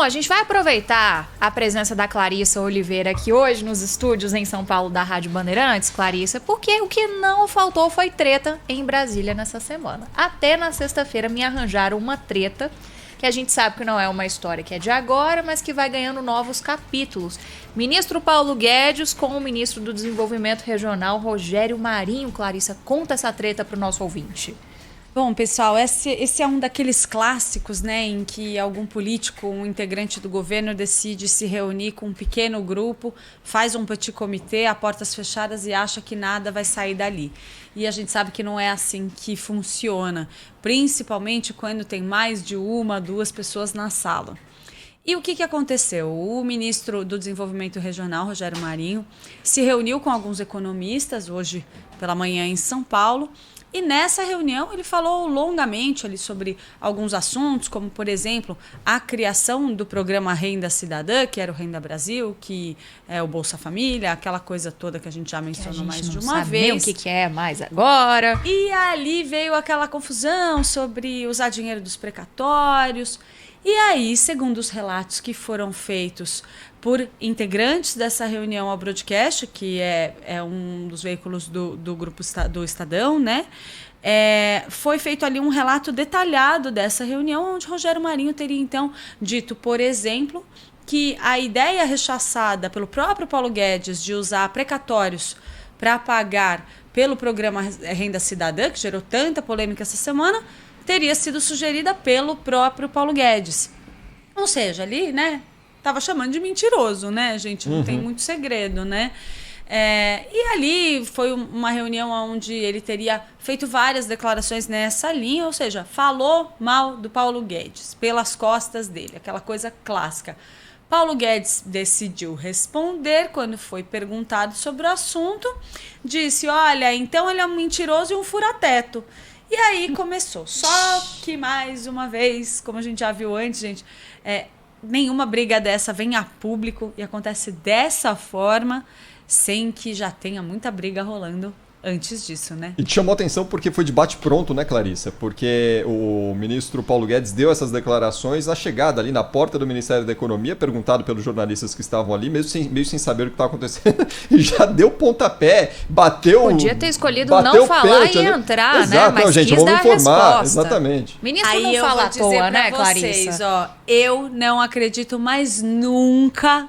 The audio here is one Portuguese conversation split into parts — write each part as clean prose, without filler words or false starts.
a gente vai aproveitar a presença da Clarissa Oliveira aqui hoje nos estúdios em São Paulo da Rádio Bandeirantes, Clarissa, porque o que não faltou foi treta em Brasília nessa semana. Até na sexta-feira me arranjaram uma treta, que a gente sabe que não é uma história que é de agora, mas que vai ganhando novos capítulos. Ministro Paulo Guedes com o ministro do Desenvolvimento Regional, Rogério Marinho. Clarissa, conta essa treta para o nosso ouvinte. Bom, pessoal, esse é um daqueles clássicos, né, em que algum político, um integrante do governo decide se reunir com um pequeno grupo, faz um petit comité a portas fechadas e acha que nada vai sair dali. E a gente sabe que não é assim que funciona, principalmente quando tem mais de uma, duas pessoas na sala. E o que aconteceu? O ministro do Desenvolvimento Regional, Rogério Marinho, se reuniu com alguns economistas hoje pela manhã em São Paulo. E nessa reunião ele falou longamente ali sobre alguns assuntos, como, por exemplo, a criação do programa Renda Cidadã, que era o Renda Brasil, que é o Bolsa Família, aquela coisa toda que a gente já mencionou mais de uma vez. Nem o que é mais agora. E ali veio aquela confusão sobre usar dinheiro dos precatórios. E aí, segundo os relatos que foram feitos por integrantes dessa reunião ao broadcast, que é um dos veículos do grupo do Estadão, né? Foi feito ali um relato detalhado dessa reunião, onde Rogério Marinho teria, então, dito, por exemplo, que a ideia rechaçada pelo próprio Paulo Guedes de usar precatórios para pagar pelo programa Renda Cidadã, que gerou tanta polêmica essa semana, teria sido sugerida pelo próprio Paulo Guedes. Ou seja, ali, né, tava chamando de mentiroso, né, gente? Não tem muito segredo, né? E ali foi uma reunião onde ele teria feito várias declarações nessa linha, ou seja, falou mal do Paulo Guedes, pelas costas dele, aquela coisa clássica. Paulo Guedes decidiu responder quando foi perguntado sobre o assunto, disse, olha, então ele é um mentiroso e um fura-teto. E aí começou. Só que, mais uma vez, como a gente já viu antes, gente, nenhuma briga dessa vem a público e acontece dessa forma, sem que já tenha muita briga rolando antes disso, né? E te chamou atenção porque foi debate pronto, né, Clarissa? Porque o ministro Paulo Guedes deu essas declarações na chegada ali na porta do Ministério da Economia, perguntado pelos jornalistas que estavam ali, meio sem saber o que estava acontecendo, e já deu pontapé, bateu... Podia ter escolhido não falar e entrar, exato, né? Mas não, gente, quis vamos dar informar, resposta. exatamente. Ministro aí não fala à toa, né, vocês, Clarissa? Eu não acredito mais nunca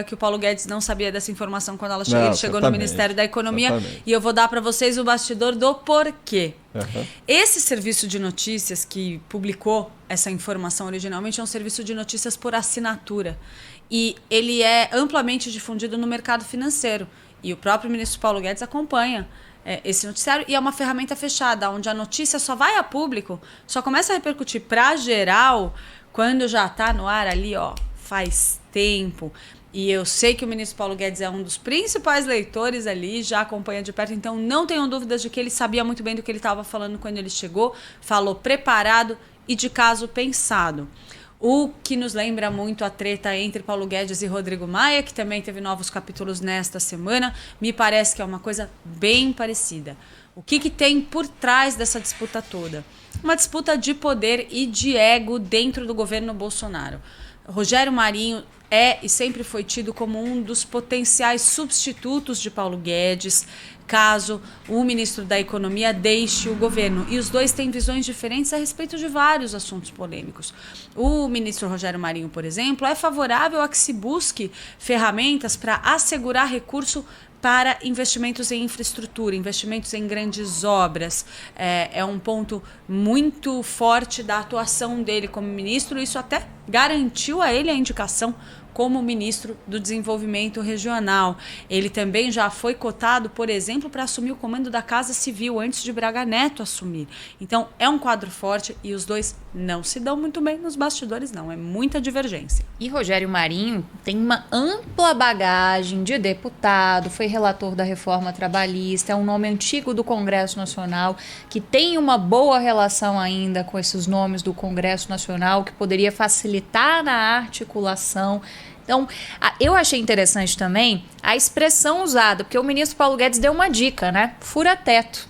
que o Paulo Guedes não sabia dessa informação quando ele chegou no Ministério da Economia. Exatamente. E eu vou dar para vocês o bastidor do porquê. Uhum. Esse serviço de notícias que publicou essa informação originalmente é um serviço de notícias por assinatura. E ele é amplamente difundido no mercado financeiro. E o próprio ministro Paulo Guedes acompanha esse noticiário. E é uma ferramenta fechada, onde a notícia só vai a público, só começa a repercutir para geral quando já está no ar ali, faz tempo. E eu sei que o ministro Paulo Guedes é um dos principais leitores ali, já acompanha de perto, então não tenham dúvidas de que ele sabia muito bem do que ele estava falando quando ele chegou, falou preparado e de caso pensado. O que nos lembra muito a treta entre Paulo Guedes e Rodrigo Maia, que também teve novos capítulos nesta semana, me parece que é uma coisa bem parecida. O que tem por trás dessa disputa toda? Uma disputa de poder e de ego dentro do governo Bolsonaro. Rogério Marinho e sempre foi tido como um dos potenciais substitutos de Paulo Guedes, caso o ministro da Economia deixe o governo. E os dois têm visões diferentes a respeito de vários assuntos polêmicos. O ministro Rogério Marinho, por exemplo, é favorável a que se busque ferramentas para assegurar recurso para investimentos em infraestrutura, investimentos em grandes obras. É um ponto muito forte da atuação dele como ministro. Isso até garantiu a ele a indicação como ministro do Desenvolvimento Regional. Ele também já foi cotado, por exemplo, para assumir o comando da Casa Civil antes de Braga Neto assumir. Então, é um quadro forte e os dois não se dão muito bem nos bastidores, não. É muita divergência. E Rogério Marinho tem uma ampla bagagem de deputado, foi relator da reforma trabalhista, é um nome antigo do Congresso Nacional, que tem uma boa relação ainda com esses nomes do Congresso Nacional, que poderia facilitar na articulação. Então, eu achei interessante também a expressão usada, porque o ministro Paulo Guedes deu uma dica, né? Fura-teto.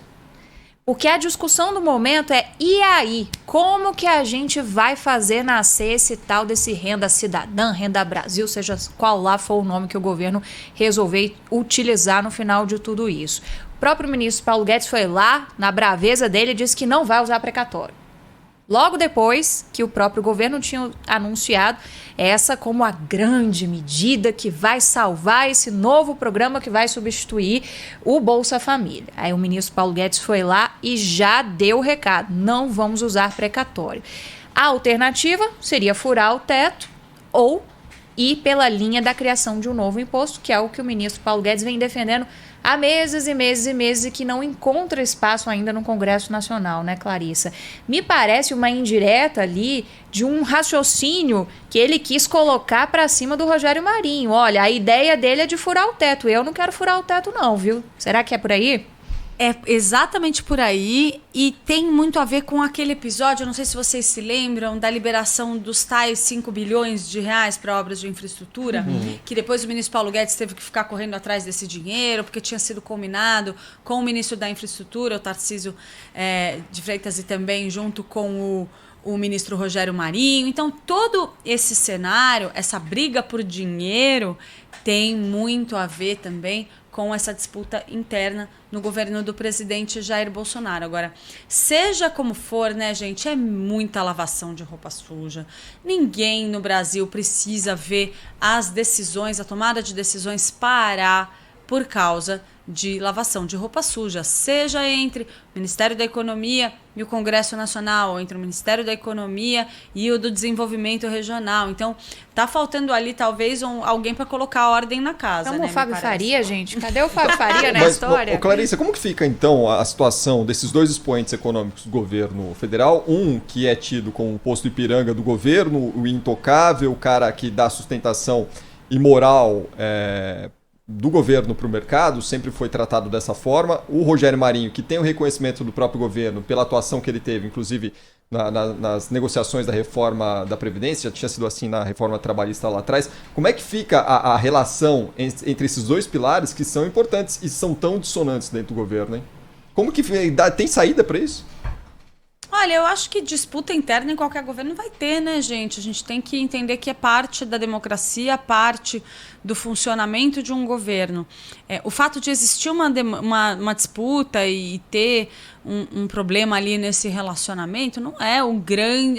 Porque a discussão do momento é, e aí? Como que a gente vai fazer nascer esse tal desse renda cidadã, renda Brasil, seja qual lá for o nome que o governo resolver utilizar no final de tudo isso? O próprio ministro Paulo Guedes foi lá, na braveza dele, disse que não vai usar precatório. Logo depois que o próprio governo tinha anunciado essa como a grande medida que vai salvar esse novo programa que vai substituir o Bolsa Família. Aí o ministro Paulo Guedes foi lá e já deu o recado, não vamos usar precatório. A alternativa seria furar o teto ou ir pela linha da criação de um novo imposto, que é o que o ministro Paulo Guedes vem defendendo há meses e meses e meses e que não encontra espaço ainda no Congresso Nacional, né, Clarissa? Me parece uma indireta ali de um raciocínio que ele quis colocar para cima do Rogério Marinho. Olha, a ideia dele é de furar o teto. Eu não quero furar o teto não, viu? Será que é por aí? É exatamente por aí e tem muito a ver com aquele episódio, eu não sei se vocês se lembram, da liberação dos tais 5 bilhões de reais para obras de infraestrutura, que depois o ministro Paulo Guedes teve que ficar correndo atrás desse dinheiro, porque tinha sido combinado com o ministro da Infraestrutura, o Tarcísio de Freitas, e também junto com o ministro Rogério Marinho. Então, todo esse cenário, essa briga por dinheiro, tem muito a ver também com essa disputa interna no governo do presidente Jair Bolsonaro. Agora, seja como for, né, gente, é muita lavação de roupa suja. Ninguém no Brasil precisa ver as decisões, a tomada de decisões parar por causa de lavação de roupa suja, seja entre o Ministério da Economia e o Congresso Nacional, ou entre o Ministério da Economia e o do Desenvolvimento Regional. Então, tá faltando ali talvez alguém para colocar ordem na casa. Como né, o Fábio Faria, gente? Cadê o Fábio Faria na Mas, história? Clarissa, como que fica então a situação desses dois expoentes econômicos do governo federal? Um que é tido como o posto Ipiranga do governo, o intocável, o cara que dá sustentação imoral do governo para o mercado, sempre foi tratado dessa forma. O Rogério Marinho, que tem o reconhecimento do próprio governo pela atuação que ele teve, inclusive nas negociações da reforma da Previdência, já tinha sido assim na reforma trabalhista lá atrás. Como é que fica a relação entre esses dois pilares que são importantes e são tão dissonantes dentro do governo, hein? Como que tem saída para isso? Olha, eu acho que disputa interna em qualquer governo vai ter, né, gente? A gente tem que entender que é parte da democracia, parte do funcionamento de um governo. O fato de existir uma disputa e ter um problema ali nesse relacionamento não é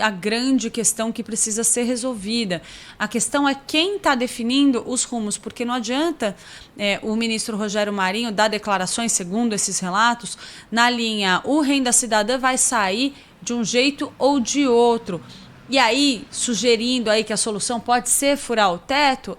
a grande questão que precisa ser resolvida. A questão é quem está definindo os rumos, porque não adianta o ministro Rogério Marinho dar declarações, segundo esses relatos, na linha o Renda Cidadã vai sair de um jeito ou de outro. E aí, sugerindo aí que a solução pode ser furar o teto,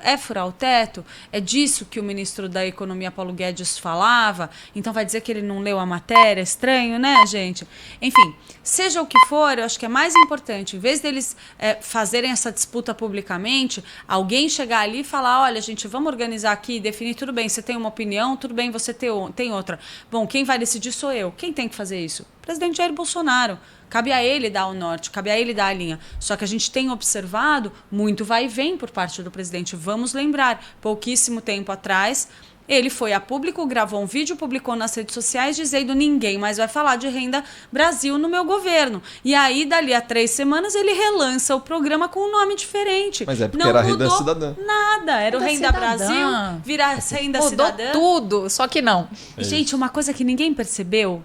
é disso que o ministro da Economia, Paulo Guedes, falava, então vai dizer que ele não leu a matéria, estranho, né, gente? Enfim, seja o que for, eu acho que é mais importante, em vez deles fazerem essa disputa publicamente, alguém chegar ali e falar, olha, gente, vamos organizar aqui, definir, tudo bem, você tem uma opinião, tudo bem, você tem outra. Bom, quem vai decidir sou eu. Quem tem que fazer isso? O presidente Jair Bolsonaro. Cabe a ele dar o norte, cabe a ele dar a linha. Só que a gente tem observado muito vai e vem por parte do presidente. Vamos lembrar, pouquíssimo tempo atrás, ele foi a público, gravou um vídeo, publicou nas redes sociais dizendo ninguém mais vai falar de Renda Brasil no meu governo. E aí, dali a 3 semanas, ele relança o programa com um nome diferente. Mas é porque não era mudou Renda Cidadã. Nada, era o Renda Brasil, virar Renda Cidadã. Mudou tudo, só que não. Gente, uma coisa que ninguém percebeu,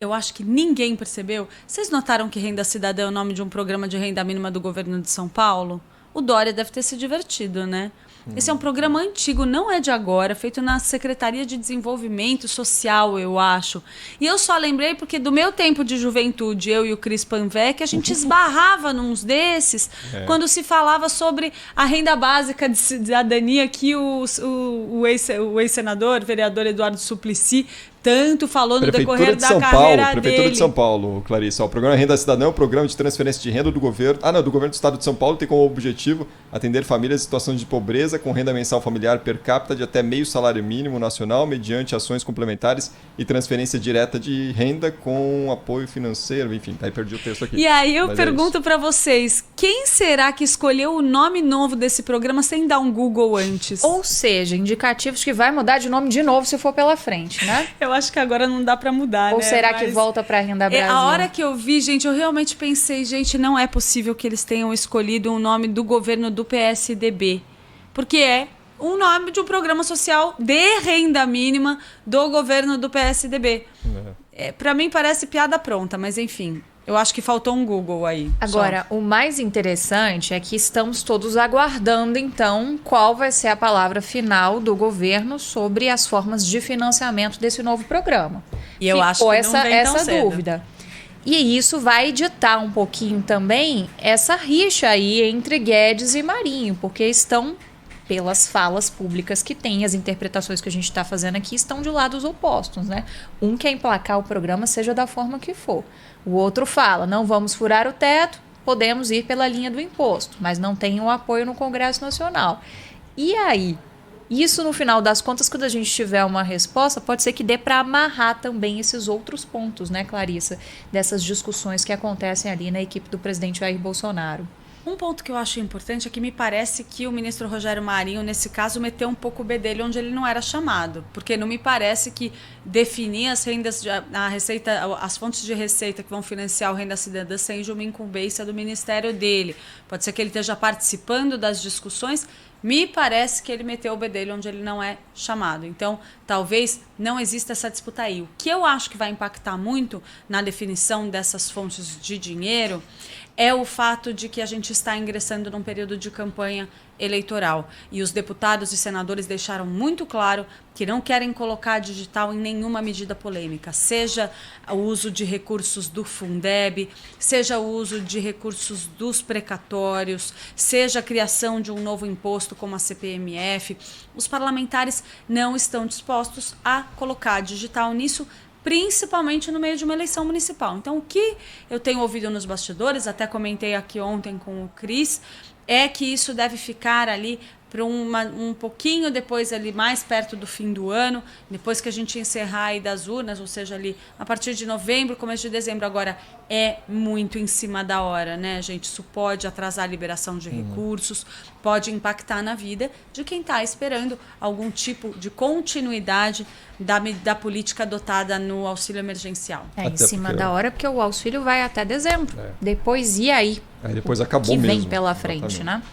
eu acho que ninguém percebeu. Vocês notaram que Renda Cidadã é o nome de um programa de renda mínima do governo de São Paulo? O Dória deve ter se divertido, né? Esse é um programa antigo, não é de agora, feito na Secretaria de Desenvolvimento Social, eu acho. E eu só lembrei porque do meu tempo de juventude, eu e o Cris Panvec, a gente esbarrava nos desses quando se falava sobre a renda básica de cidadania que o ex-senador, vereador Eduardo Suplicy, tanto falou no decorrer da carreira dele. Prefeitura de São Paulo, Clarissa. O programa Renda Cidadã é um programa de transferência de renda do governo. Do governo do Estado de São Paulo, tem como objetivo atender famílias em situação de pobreza com renda mensal familiar per capita de até meio salário mínimo nacional mediante ações complementares e transferência direta de renda com apoio financeiro, enfim, aí perdi o texto aqui. E aí eu Mas pergunto para vocês, quem será que escolheu o nome novo desse programa sem dar um Google antes? Ou seja, indicativos que vai mudar de nome de novo se for pela frente, né? Eu acho que agora não dá para mudar, Ou né? será que volta para Renda Brasil? A hora que eu vi, gente, eu realmente pensei, gente, não é possível que eles tenham escolhido o nome do governo do PSDB, porque é um nome de um programa social de renda mínima do governo do PSDB. Para mim parece piada pronta, mas enfim, eu acho que faltou um Google aí. Agora, o mais interessante é que estamos todos aguardando, então, qual vai ser a palavra final do governo sobre as formas de financiamento desse novo programa. E eu acho que não vem tão essa cedo. dúvida. E isso vai ditar um pouquinho também essa rixa aí entre Guedes e Marinho, porque estão, pelas falas públicas que tem, as interpretações que a gente está fazendo aqui, estão de lados opostos, né? Um quer emplacar o programa, seja da forma que for. O outro fala, não vamos furar o teto, podemos ir pela linha do imposto, mas não tem um apoio no Congresso Nacional. E aí? Isso, no final das contas, quando a gente tiver uma resposta, pode ser que dê para amarrar também esses outros pontos, né, Clarissa? Dessas discussões que acontecem ali na equipe do presidente Jair Bolsonaro. Um ponto que eu acho importante é que me parece que o ministro Rogério Marinho, nesse caso, meteu um pouco o bedelho onde ele não era chamado. Porque não me parece que definir as rendas, a receita, as fontes de receita que vão financiar o Renda Cidadã seja uma incumbência do ministério dele. Pode ser que ele esteja participando das discussões. Me parece que ele meteu o bedelho onde ele não é chamado. Então, talvez não exista essa disputa aí. O que eu acho que vai impactar muito na definição dessas fontes de dinheiro é o fato de que a gente está ingressando num período de campanha eleitoral. E os deputados e senadores deixaram muito claro que não querem colocar a digital em nenhuma medida polêmica, seja o uso de recursos do Fundeb, seja o uso de recursos dos precatórios, seja a criação de um novo imposto como a CPMF. Os parlamentares não estão dispostos a colocar a digital nisso, principalmente no meio de uma eleição municipal. Então, o que eu tenho ouvido nos bastidores, até comentei aqui ontem com o Cris, é que isso deve ficar ali para um pouquinho depois, ali mais perto do fim do ano, depois que a gente encerrar aí das urnas, ou seja, ali a partir de novembro, começo de dezembro. Agora, é muito em cima da hora, né, gente? Isso pode atrasar a liberação de recursos, pode impactar na vida de quem está esperando algum tipo de continuidade da política adotada no auxílio emergencial. Em cima da hora, porque o auxílio vai até dezembro. Depois, e aí? Aí depois acabou que mesmo. vem pela frente, né?